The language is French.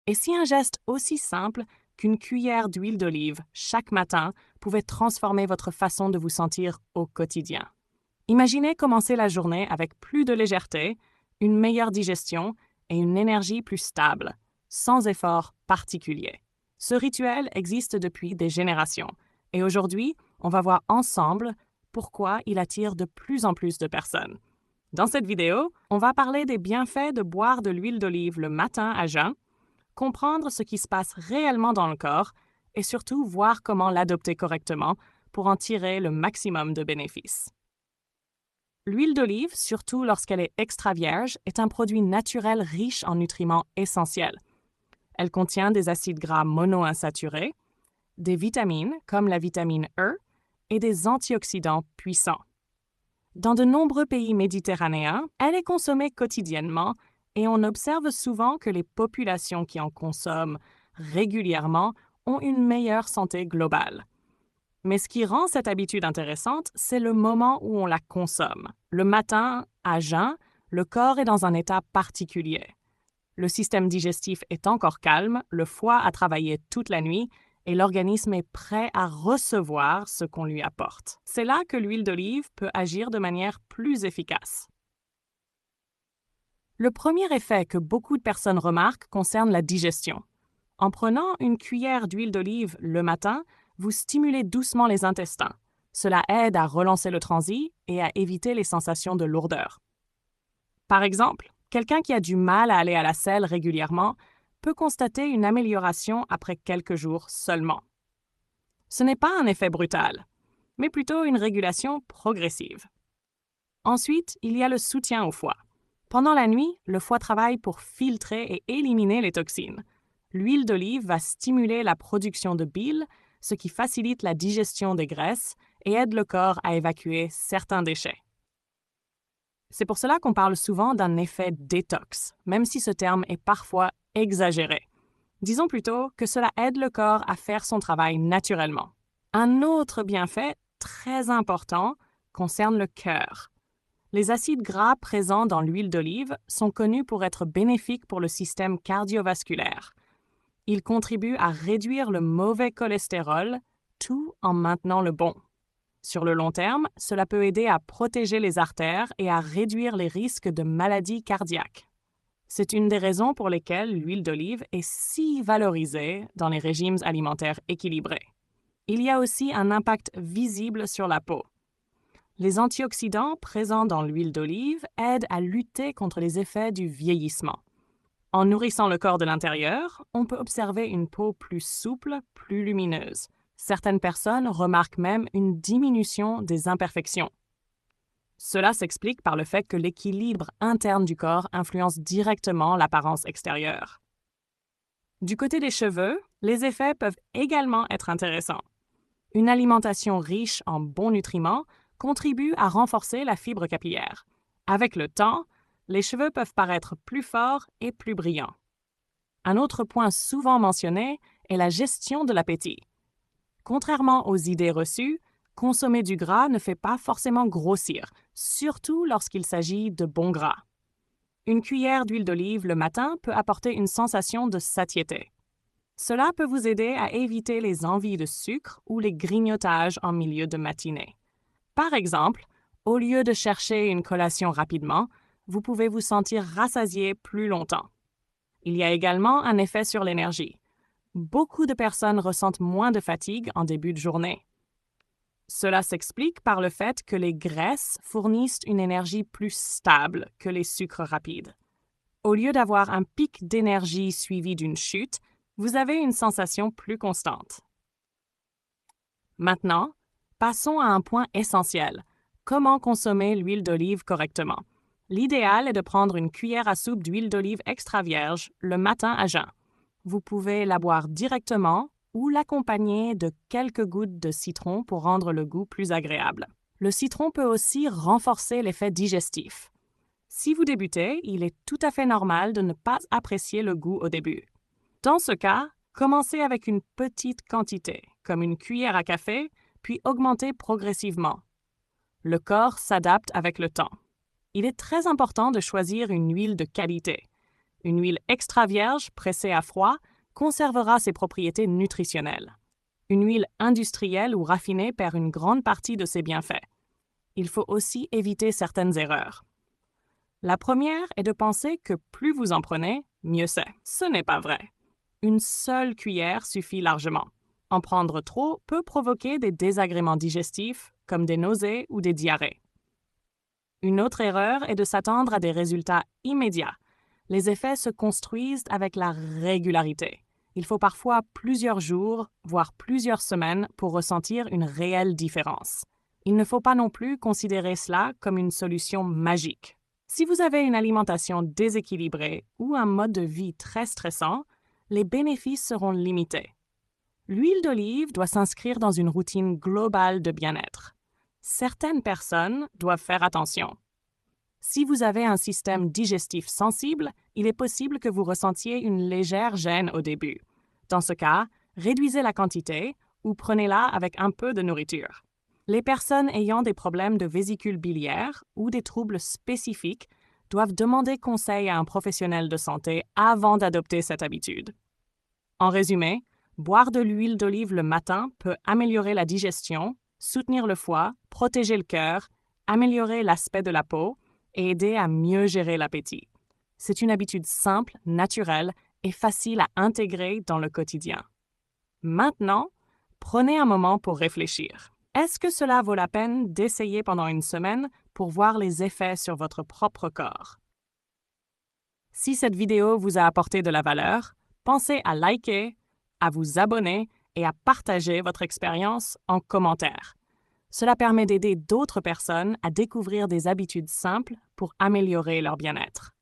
Et si un geste aussi simple qu'une cuillère d'huile d'olive chaque matin pouvait transformer votre façon de vous sentir au quotidien? Imaginez commencer la journée avec plus de légèreté, une meilleure digestion et une énergie plus stable, sans effort particulier. Ce rituel existe depuis des générations et aujourd'hui, on va voir ensemble pourquoi il attire de plus en plus de personnes. Dans cette vidéo, on va parler des bienfaits de boire de l'huile d'olive le matin à jeun, comprendre ce qui se passe réellement dans le corps et surtout voir comment l'adopter correctement pour en tirer le maximum de bénéfices. L'huile d'olive, surtout lorsqu'elle est extra vierge, est un produit naturel riche en nutriments essentiels. Elle contient des acides gras monoinsaturés, des vitamines comme la vitamine E et des antioxydants puissants. Dans de nombreux pays méditerranéens, elle est consommée quotidiennement et on observe souvent que les populations qui en consomment régulièrement ont une meilleure santé globale. Mais ce qui rend cette habitude intéressante, c'est le moment où on la consomme. Le matin, à jeun, le corps est dans un état particulier. Le système digestif est encore calme, le foie a travaillé toute la nuit et l'organisme est prêt à recevoir ce qu'on lui apporte. C'est là que l'huile d'olive peut agir de manière plus efficace. Le premier effet que beaucoup de personnes remarquent concerne la digestion. En prenant une cuillère d'huile d'olive le matin, vous stimulez doucement les intestins. Cela aide à relancer le transit et à éviter les sensations de lourdeur. Par exemple, quelqu'un qui a du mal à aller à la selle régulièrement peut constater une amélioration après quelques jours seulement. Ce n'est pas un effet brutal, mais plutôt une régulation progressive. Ensuite, il y a le soutien au foie. Pendant la nuit, le foie travaille pour filtrer et éliminer les toxines. L'huile d'olive va stimuler la production de bile, ce qui facilite la digestion des graisses et aide le corps à évacuer certains déchets. C'est pour cela qu'on parle souvent d'un effet détox, même si ce terme est parfois exagéré. Disons plutôt que cela aide le corps à faire son travail naturellement. Un autre bienfait très important concerne le cœur. Les acides gras présents dans l'huile d'olive sont connus pour être bénéfiques pour le système cardiovasculaire. Ils contribuent à réduire le mauvais cholestérol, tout en maintenant le bon. Sur le long terme, cela peut aider à protéger les artères et à réduire les risques de maladies cardiaques. C'est une des raisons pour lesquelles l'huile d'olive est si valorisée dans les régimes alimentaires équilibrés. Il y a aussi un impact visible sur la peau. Les antioxydants présents dans l'huile d'olive aident à lutter contre les effets du vieillissement. En nourrissant le corps de l'intérieur, on peut observer une peau plus souple, plus lumineuse. Certaines personnes remarquent même une diminution des imperfections. Cela s'explique par le fait que l'équilibre interne du corps influence directement l'apparence extérieure. Du côté des cheveux, les effets peuvent également être intéressants. Une alimentation riche en bons nutriments contribue à renforcer la fibre capillaire. Avec le temps, les cheveux peuvent paraître plus forts et plus brillants. Un autre point souvent mentionné est la gestion de l'appétit. Contrairement aux idées reçues, consommer du gras ne fait pas forcément grossir, surtout lorsqu'il s'agit de bons gras. Une cuillère d'huile d'olive le matin peut apporter une sensation de satiété. Cela peut vous aider à éviter les envies de sucre ou les grignotages en milieu de matinée. Par exemple, au lieu de chercher une collation rapidement, vous pouvez vous sentir rassasié plus longtemps. Il y a également un effet sur l'énergie. Beaucoup de personnes ressentent moins de fatigue en début de journée. Cela s'explique par le fait que les graisses fournissent une énergie plus stable que les sucres rapides. Au lieu d'avoir un pic d'énergie suivi d'une chute, vous avez une sensation plus constante. Maintenant, passons à un point essentiel. Comment consommer l'huile d'olive correctement? L'idéal est de prendre une cuillère à soupe d'huile d'olive extra vierge le matin à jeun. Vous pouvez la boire directement ou l'accompagner de quelques gouttes de citron pour rendre le goût plus agréable. Le citron peut aussi renforcer l'effet digestif. Si vous débutez, il est tout à fait normal de ne pas apprécier le goût au début. Dans ce cas, commencez avec une petite quantité, comme une cuillère à café, puis augmentez progressivement. Le corps s'adapte avec le temps. Il est très important de choisir une huile de qualité. Une huile extra vierge pressée à froid conservera ses propriétés nutritionnelles. Une huile industrielle ou raffinée perd une grande partie de ses bienfaits. Il faut aussi éviter certaines erreurs. La première est de penser que plus vous en prenez, mieux c'est. Ce n'est pas vrai. Une seule cuillère suffit largement. En prendre trop peut provoquer des désagréments digestifs, comme des nausées ou des diarrhées. Une autre erreur est de s'attendre à des résultats immédiats. Les effets se construisent avec la régularité. Il faut parfois plusieurs jours, voire plusieurs semaines pour ressentir une réelle différence. Il ne faut pas non plus considérer cela comme une solution magique. Si vous avez une alimentation déséquilibrée ou un mode de vie très stressant, les bénéfices seront limités. L'huile d'olive doit s'inscrire dans une routine globale de bien-être. Certaines personnes doivent faire attention. Si vous avez un système digestif sensible, il est possible que vous ressentiez une légère gêne au début. Dans ce cas, réduisez la quantité ou prenez-la avec un peu de nourriture. Les personnes ayant des problèmes de vésicule biliaire ou des troubles spécifiques doivent demander conseil à un professionnel de santé avant d'adopter cette habitude. En résumé, boire de l'huile d'olive le matin peut améliorer la digestion, soutenir le foie, protéger le cœur, améliorer l'aspect de la peau et aider à mieux gérer l'appétit. C'est une habitude simple, naturelle et facile à intégrer dans le quotidien. Maintenant, prenez un moment pour réfléchir. Est-ce que cela vaut la peine d'essayer pendant une semaine pour voir les effets sur votre propre corps? Si cette vidéo vous a apporté de la valeur, pensez à liker, à vous abonner et à partager votre expérience en commentaire. Cela permet d'aider d'autres personnes à découvrir des habitudes simples pour améliorer leur bien-être.